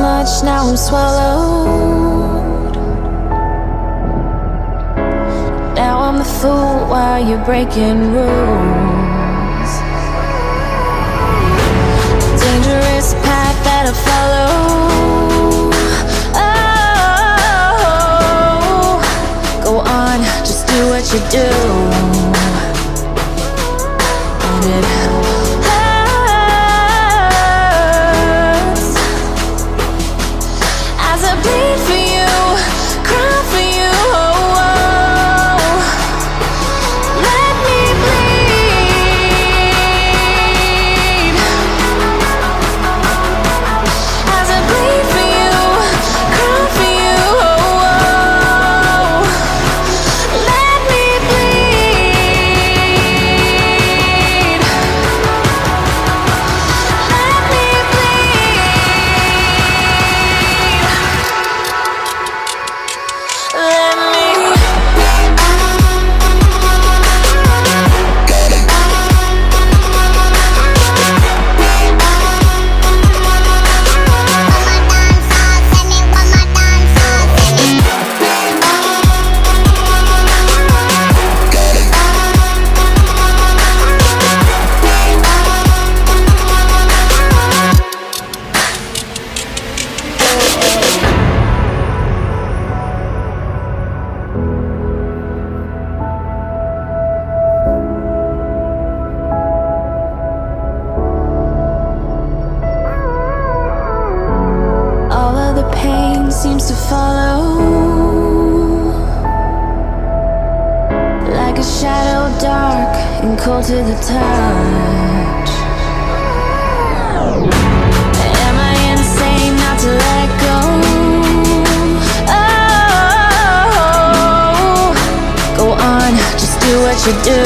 much, now I'm swallowed. Now I'm the fool while you're breaking rules. Dangerous path that I follow. Oh, go on, just do what you do. And it hurts as I bleed for you, cry for you. Oh, oh. Let me bleed as I bleed for you, cry for you. Oh, oh. Let me bleed. Let me all of the pain seems to follow like a shadow, dark and cold to the touch. Am I insane not to let go? Oh, go on, just do what you do.